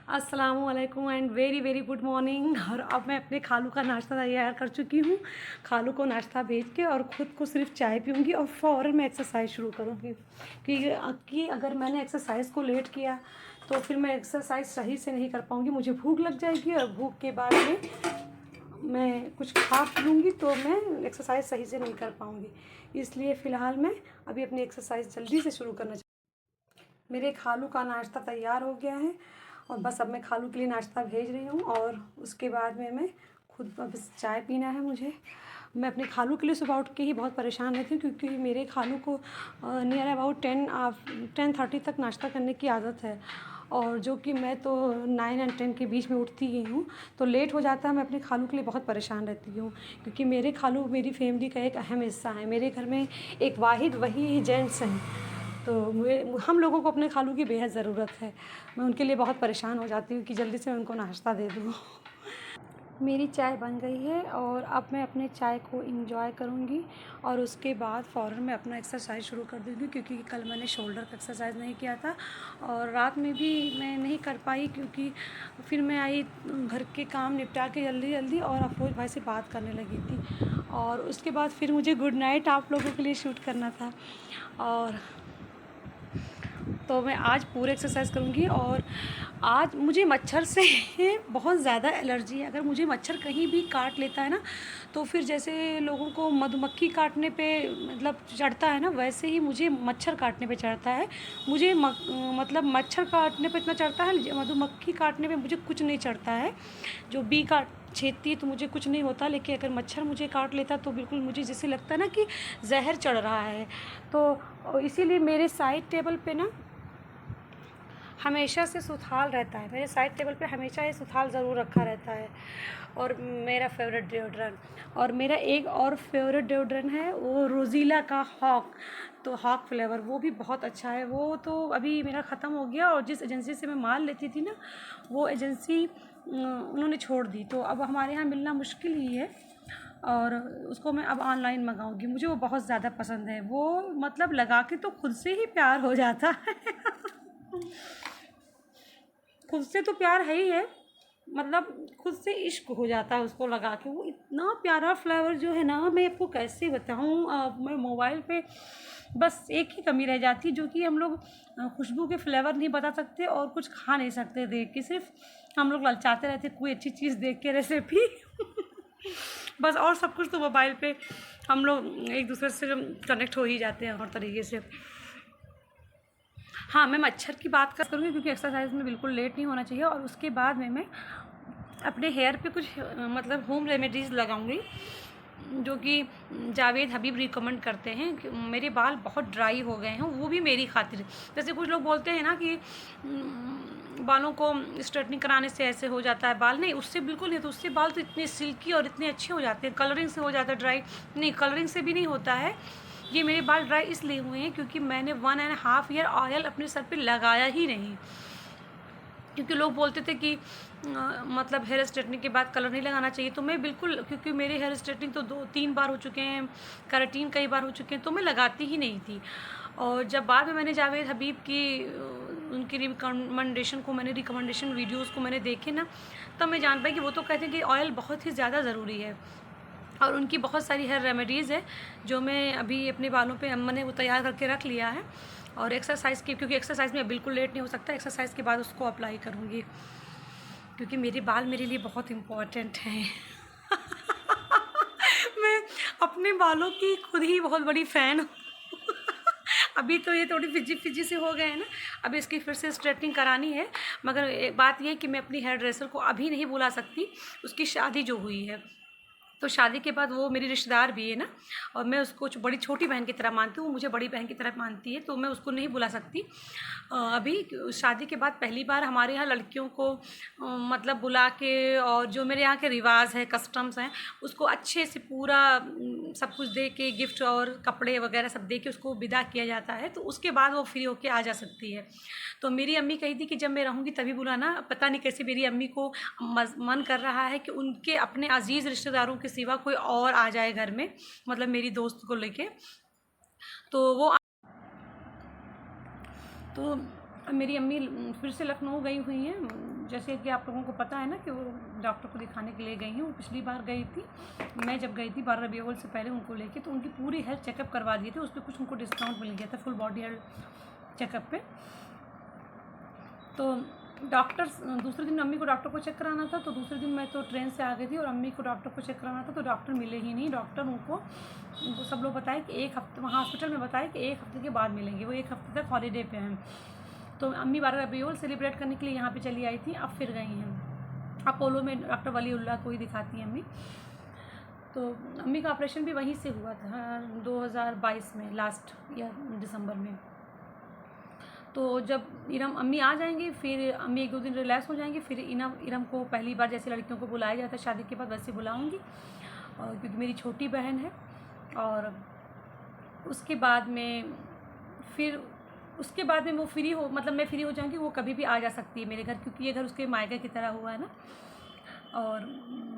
अस्सलामुअलैकुम and very very good morning. और अब मैं अपने खालू का नाश्ता तैयार कर चुकी हूँ। खालू को नाश्ता भेज के और ख़ुद को सिर्फ चाय पीऊँगी और फ़ौरन मैं एक्सरसाइज शुरू करूँगी, कि अगर मैंने एक्सरसाइज को लेट किया तो फिर मैं एक्सरसाइज सही से नहीं कर पाऊँगी। मुझे भूख लग जाएगी और भूख के बाद में मैं कुछ खा लूँगी तो मैं एक्सरसाइज सही से नहीं कर पाऊँगी। इसलिए फ़िलहाल मैं अभी अपनी एक्सरसाइज जल्दी से शुरू करना मेरे खालू का नाश्ता तैयार हो गया है और बस अब मैं खालू के लिए नाश्ता भेज रही हूँ और उसके बाद में मैं खुद बस चाय पीना है मुझे। मैं अपने खालू के लिए सुबह उठ के ही बहुत परेशान रहती हूँ, क्योंकि मेरे खालू को नियर अबाउट 10:30 तक नाश्ता करने की आदत है, और जो कि मैं तो 9 और 10 के बीच में उठती ही हूँ, तो लेट हो जाता है। मैं अपने खालू के लिए बहुत परेशान रहती हूँ, क्योंकि मेरे खालू मेरी फैमिली का एक अहम हिस्सा है। मेरे घर में एक वाहिद वही जेंट्स हैं, तो हम लोगों को अपने खालू की बेहद ज़रूरत है। मैं उनके लिए बहुत परेशान हो जाती हूँ कि जल्दी से मैं उनको नाश्ता दे दूँ। मेरी चाय बन गई है और अब मैं अपने चाय को इंजॉय करूँगी और उसके बाद फ़ौरन मैं अपना एक्सरसाइज शुरू कर दूँगी, क्योंकि कल मैंने शोल्डर का एक्सरसाइज नहीं किया था और रात में भी मैं नहीं कर पाई, क्योंकि फिर मैं आई घर के काम निपटा के जल्दी जल्दी और अफरोज़ भाई से बात करने लगी थी, और उसके बाद फिर मुझे गुड नाइट आप लोगों के लिए शूट करना था। और तो मैं आज पूरे एक्सरसाइज करूँगी। और आज मुझे मच्छर से बहुत ज़्यादा एलर्जी है। अगर मुझे मच्छर कहीं भी काट लेता है ना, तो फिर जैसे लोगों को मधुमक्खी काटने पे मतलब चढ़ता है ना, वैसे ही मुझे मच्छर काटने पे चढ़ता है। मुझे मतलब मच्छर काटने पे इतना चढ़ता है, मधुमक्खी काटने पे मुझे कुछ नहीं चढ़ता है। जो बी काट छेदती है तो मुझे कुछ नहीं होता, लेकिन अगर मच्छर मुझे काट लेता तो बिल्कुल मुझे जैसे लगता है ना कि जहर चढ़ रहा है। तो इसीलिए मेरे साइड टेबल पे ना हमेशा से सुथाल रहता है। मेरे साइड टेबल पे हमेशा ये सुथाल ज़रूर रखा रहता है। और मेरा फेवरेट डिओड्रेंट, और मेरा एक और फेवरेट डिओड्रेंट है वो रोज़ीला का हॉक, तो हॉक फ्लेवर, वो भी बहुत अच्छा है। वो तो अभी मेरा ख़त्म हो गया, और जिस एजेंसी से मैं माल लेती थी ना, वो एजेंसी उन्होंने छोड़ दी, तो अब हमारे यहाँ मिलना मुश्किल ही है, और उसको मैं अब ऑनलाइन मंगाऊंगी। मुझे वो बहुत ज़्यादा पसंद है। वो मतलब लगा के तो खुद से ही प्यार हो जाता है। खुद से तो प्यार है ही है, मतलब खुद से इश्क हो जाता है उसको लगा के। वो इतना प्यारा फ्लेवर जो है ना, मैं आपको कैसे बताऊँ। मैं मोबाइल पे बस एक ही कमी रह जाती, जो कि हम लोग खुशबू के फ्लेवर नहीं बता सकते और कुछ खा नहीं सकते देख के, सिर्फ हम लोग ललचाते रहते कोई अच्छी चीज़ देख के, रेसिपी। बस, और सब कुछ तो मोबाइल पे हम लोग एक दूसरे से कनेक्ट हो ही जाते हैं हर तरीके से। हाँ, मैं मच्छर की बात करूँगी, क्योंकि एक्सरसाइज में बिल्कुल लेट नहीं होना चाहिए। और उसके बाद में मैं अपने हेयर पे कुछ मतलब होम रेमेडीज़ लगाऊंगी, जो कि जावेद हबीब रिकमेंड करते हैं। कि मेरे बाल बहुत ड्राई हो गए हैं, वो भी मेरी खातिर। जैसे कुछ लोग बोलते हैं ना कि बालों को स्ट्रेटनिंग कराने से ऐसे हो जाता है बाल, नहीं, उससे बिल्कुल नहीं। तो उससे बाल तो इतने सिल्की और इतने अच्छे हो जाते हैं। कलरिंग से हो जाता है ड्राई, नहीं, कलरिंग से भी नहीं होता है। ये मेरे बाल ड्राई इसलिए हुए हैं क्योंकि मैंने 1.5 ईयर ऑयल अपने सर पे लगाया ही नहीं। क्योंकि लोग बोलते थे कि मतलब हेयर स्ट्रेटनिंग के बाद कलर नहीं लगाना चाहिए, तो मैं बिल्कुल, क्योंकि मेरे हेयर स्ट्रेटनिंग तो 2-3 बार हो चुके हैं, केराटिन कई बार हो चुके हैं, तो मैं लगाती ही नहीं थी। और जब बाद में मैंने जावेद हबीब की उनकी रिकमेंडेशन वीडियोज़ को मैंने देखे ना, तब मैं जान पाई कि वो तो कहते हैं कि ऑयल बहुत ही ज़्यादा ज़रूरी है। और उनकी बहुत सारी हेयर रेमेडीज़ है, जो मैं अभी अपने बालों पे मैंने वो तैयार करके रख लिया है। और एक्सरसाइज की, क्योंकि एक्सरसाइज में बिल्कुल लेट नहीं हो सकता, एक्सरसाइज के बाद उसको अप्लाई करूँगी, क्योंकि मेरे बाल मेरे लिए बहुत इम्पॉर्टेंट हैं। मैं अपने बालों की खुद ही बहुत बड़ी फ़ैन हूँ। अभी तो ये थोड़ी फिजी फिजी से हो गए हैं ना, अब इसकी फिर से स्ट्रेटनिंग करानी है। मगर एक बात ये है कि मैं अपनी हेयर ड्रेसर को अभी नहीं बुला सकती, उसकी शादी जो हुई है, तो शादी के बाद वो मेरी रिश्तेदार भी है ना, और मैं उसको बड़ी छोटी बहन की तरह मानती हूँ, वो मुझे बड़ी बहन की तरह मानती है, तो मैं उसको नहीं बुला सकती अभी। शादी के बाद पहली बार हमारे यहाँ लड़कियों को मतलब बुला के, और जो मेरे यहाँ के रिवाज है, कस्टम्स हैं, उसको अच्छे से पूरा सब कुछ दे के, गिफ्ट और कपड़े वगैरह सब दे के उसको विदा किया जाता है, तो उसके बाद वो फ्री होके आ जा सकती है। तो मेरी अम्मी कही थी कि जब मैं रहूँगी तभी बुलाना। पता नहीं कैसे मेरी अम्मी को मन कर रहा है कि उनके अपने अजीज़ रिश्तेदारों के सिवा कोई और आ जाए घर में, मतलब मेरी दोस्त को लेके। तो वो तो मेरी अम्मी फिर से लखनऊ गई हुई हैं जैसे कि आप लोगों को पता है ना कि वो डॉक्टर को दिखाने के लिए गई हूँ। पिछली बार गई थी मैं, जब गई थी 12 रबीउल से पहले उनको लेके, तो उनकी पूरी हेल्थ चेकअप करवा दिए थे। उस पर कुछ उनको डिस्काउंट मिल गया था फुल बॉडी हेल्थ चेकअप पे। तो डॉक्टर दूसरे दिन अम्मी को डॉक्टर को चेक कराना था, तो दूसरे दिन मैं तो ट्रेन से आ गई थी और अम्मी को डॉक्टर को चेक कराना था, तो डॉक्टर मिले ही नहीं। डॉक्टर उनको सब लोग बताए कि एक हफ्ते, वहाँ हॉस्पिटल में बताया कि एक हफ्ते के बाद मिलेंगे। वो एक हफ्ते तक हॉलीडे पे हैं। तो अम्मी 12 रबीउल सेलिब्रेट करने के लिए यहाँ पे चली आई थी, अब फिर गई हैं अपोलो में, डॉक्टर वलीउल्लाह को ही दिखाती हैं अम्मी। तो अम्मी का ऑपरेशन भी वहीं से हुआ था 2022 में, लास्ट या दिसंबर में। तो जब इरम अम्मी आ जाएंगी, फिर अम्मी 1-2 दिन रिलैक्स हो जाएंगी, फिर इरम को पहली बार जैसे लड़कियों को बुलाया जाता है शादी के बाद, वैसे बुलाऊंगी, और क्योंकि मेरी छोटी बहन है। और उसके बाद में वो फ्री हो, मतलब मैं फ्री हो जाऊंगी, वो कभी भी आ जा सकती है मेरे घर, क्योंकि ये घर उसके मायके की तरह हुआ है ना। और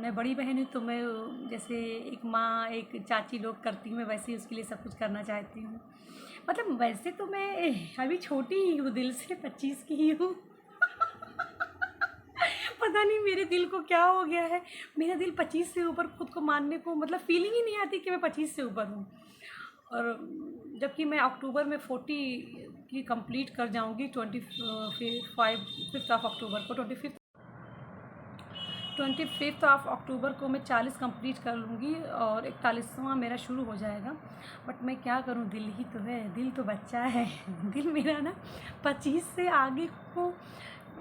मैं बड़ी बहन हूँ, तो मैं जैसे एक माँ एक चाची लोग करती हूँ, मैं वैसे ही उसके लिए सब कुछ करना चाहती हूँ। मतलब वैसे तो मैं अभी छोटी ही हूँ, दिल से 25 की ही हूँ। पता नहीं मेरे दिल को क्या हो गया है, मेरा दिल 25 से ऊपर खुद को मानने को, मतलब फीलिंग ही नहीं आती कि मैं 25 से ऊपर हूँ। और जबकि मैं अक्टूबर में 40 की कंप्लीट कर जाऊँगी, 5th ऑफ अक्टूबर को, 25th ऑफ अक्टूबर को मैं 40 कंप्लीट कर लूँगी और 41वां मेरा शुरू हो जाएगा। बट मैं क्या करूँ, दिल ही तो है, दिल तो बच्चा है। दिल मेरा ना 25 से आगे को,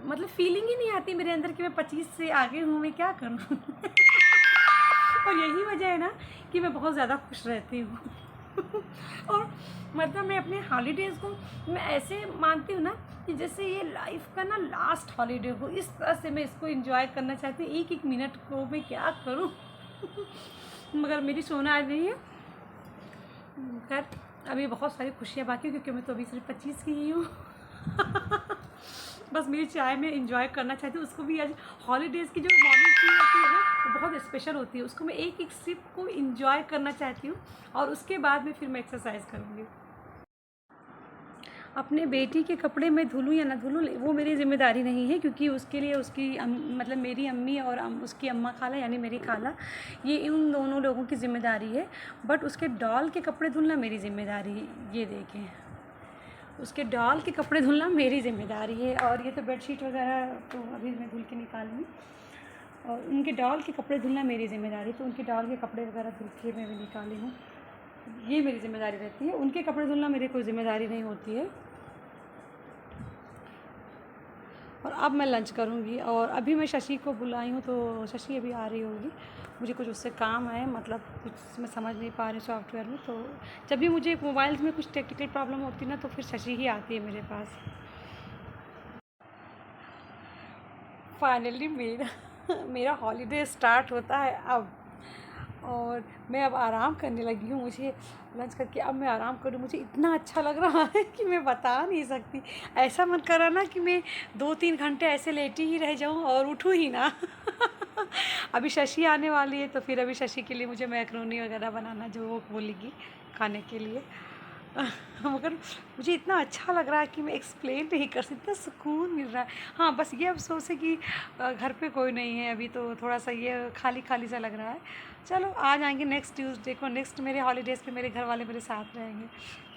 मतलब फीलिंग ही नहीं आती मेरे अंदर कि मैं 25 से आगे हूँ, मैं क्या करूँ। और यही वजह है ना कि मैं बहुत ज़्यादा खुश रहती हूँ। और मतलब मैं अपने हॉलीडेज़ को मैं ऐसे मानती हूँ ना कि जैसे ये लाइफ का ना लास्ट हॉलीडे हो, इस तरह से मैं इसको एंजॉय करना चाहती हूँ। एक मिनट को मैं क्या करूँ। मगर मेरी सोना आज नहीं है। खैर अभी बहुत सारी खुशियाँ बाकी, क्योंकि मैं तो अभी सिर्फ 25 की ही हूँ। बस मेरी चाय में एंजॉय करना चाहती हूँ, उसको भी आज हॉलीडेज़ की जो मॉर्निंग टी होती है ना, वो बहुत स्पेशल होती है, उसको मैं एक सिप को एंजॉय करना चाहती हूँ। और उसके बाद में फिर मैं एक्सरसाइज करूँगी। अपने बेटी के कपड़े मैं धुलूँ या ना धुलूँ, वो मेरी ज़िम्मेदारी नहीं है, क्योंकि उसके लिए उसकी मतलब मेरी अम्मी और उसकी अम्मा खाला यानी मेरी खाला, ये उन दोनों लोगों की ज़िम्मेदारी है। बट उसके डॉल के कपड़े धुलना मेरी ज़िम्मेदारी है। ये देखें, उसके डॉल के कपड़े धुलना मेरी ज़िम्मेदारी है। और ये तो बेडशीट वगैरह तो अभी मैं धुल के निकालूँगी, और उनके डॉल के कपड़े धुलना मेरी ज़िम्मेदारी। तो उनके डॉल के कपड़े वगैरह धुल के मैं भी निकाली हूँ, ये मेरी ज़िम्मेदारी रहती है। उनके कपड़े धुलना मेरी कोई ज़िम्मेदारी नहीं होती है। और अब मैं लंच करूँगी, और अभी मैं शशि को बुलाई हूँ, तो शशि अभी आ रही होगी। मुझे कुछ उससे काम है, मतलब कुछ मैं समझ नहीं पा रही सॉफ्टवेयर में। तो जब भी मुझे मोबाइल में कुछ टेक्निकल प्रॉब्लम होती है ना, तो फिर शशि ही आती है मेरे पास। फाइनली मेरा हॉलीडे स्टार्ट होता है अब, और मैं अब आराम करने लगी हूँ। मुझे लंच करके अब मैं आराम करूँ, मुझे इतना अच्छा लग रहा है कि मैं बता नहीं सकती। ऐसा मन कर रहा ना कि मैं 2-3 घंटे ऐसे लेटी ही रह जाऊँ और उठूँ ही ना। अभी शशि आने वाली है, तो फिर अभी शशि के लिए मुझे मैक्रोनी वगैरह बनाना, जो वो बोलेगी खाने के लिए। मगर मुझे इतना अच्छा लग रहा है कि मैं एक्सप्लेन नहीं कर सकती, इतना सुकून मिल रहा है। हाँ, बस ये अफसोस है कि घर पे कोई नहीं है अभी, तो थोड़ा सा ये खाली खाली सा लग रहा है। चलो आ जाएंगे नेक्स्ट ट्यूसडे को, नेक्स्ट मेरे हॉलीडेज़ पे मेरे घर वाले मेरे साथ रहेंगे।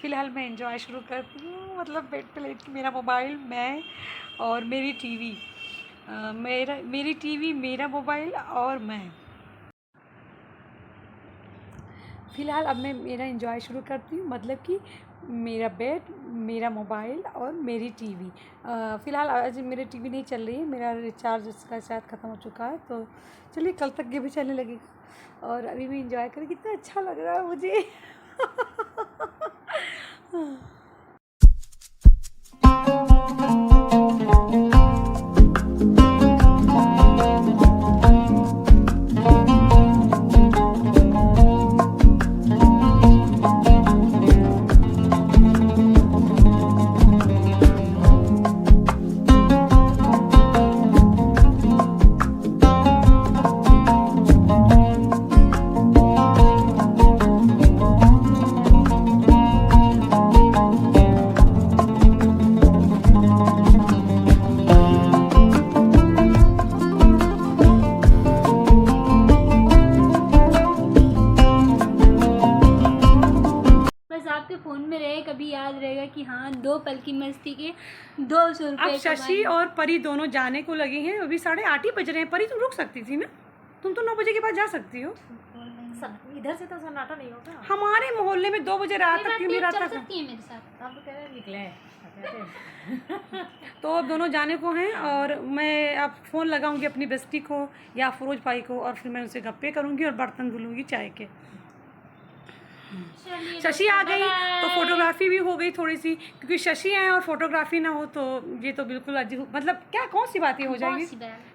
फ़िलहाल मैं एंजॉय शुरू करती हूँ, मतलब बेड पे लेट के मेरा मोबाइल, मैं और मेरी टीवी, मेरी टीवी, मेरा मोबाइल और मैं। फ़िलहाल अब मैं मेरा एंजॉय शुरू करती हूँ, मतलब कि मेरा बेड, मेरा मोबाइल और मेरी टीवी। फ़िलहाल आज मेरी टीवी नहीं चल रही है, मेरा रिचार्ज उसका शायद ख़त्म हो चुका है, तो चलिए कल तक ये भी चलने लगेगा। और अभी भी एंजॉय करें, कितना अच्छा लग रहा है मुझे। गृहस्थी के 200 अब रुपए शशि और परी दोनों जाने को लगी हैं, अभी 8:30 ही बज रहे हैं। परी तुम रुक सकती थी ना, तुम तो 9 बजे के बाद जा सकती हो। इधर से तो सन्नाटा नहीं होता। हमारे मोहल्ले में 2 बजे रात तक क्यों नहीं रहता था? सकती है मेरे साथ। हम तो कह रहे हैं निकले तो अब दोनों जाने को हैं और मैं अब फ़ोन लगाऊंगी अपनी बेस्टी को या फिरोज भाई को और फिर मैं उनसे गप्पे करूंगी और बर्तन धुलूंगी चाय के। शशि आ गई तो फोटोग्राफी भी हो गई थोड़ी सी, क्योंकि शशि आए और फोटोग्राफी ना हो तो ये तो बिल्कुल अजीब, मतलब क्या कौन सी बात ये हो जाएगी।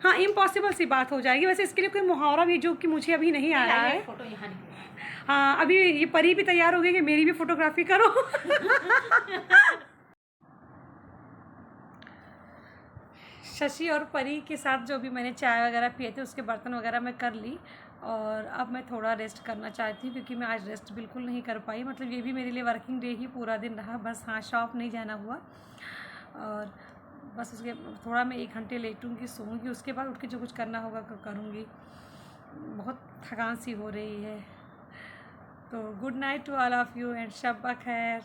हाँ, इम्पॉसिबल सी बात हो जाएगी। वैसे इसके लिए कोई मुहावरा भी जो कि मुझे अभी नहीं आ रहा है। फोटो यहाँ नहीं। हाँ, अभी ये परी भी तैयार हो गई कि मेरी भी फोटोग्राफी करो। शशि और परी के साथ जो भी मैंने चाय वगैरह पिए थे उसके बर्तन वगैरह मैं कर ली और अब मैं थोड़ा रेस्ट करना चाहती हूँ, क्योंकि मैं आज रेस्ट बिल्कुल नहीं कर पाई। मतलब ये भी मेरे लिए वर्किंग डे ही पूरा दिन रहा। बस हाँ, शॉप नहीं जाना हुआ और बस उसके थोड़ा मैं 1 घंटे लेटूँगी, सोऊंगी, उसके बाद उठ के जो कुछ करना होगा करूँगी। बहुत थकान सी हो रही है। तो good night to all of you and शब ब खैर।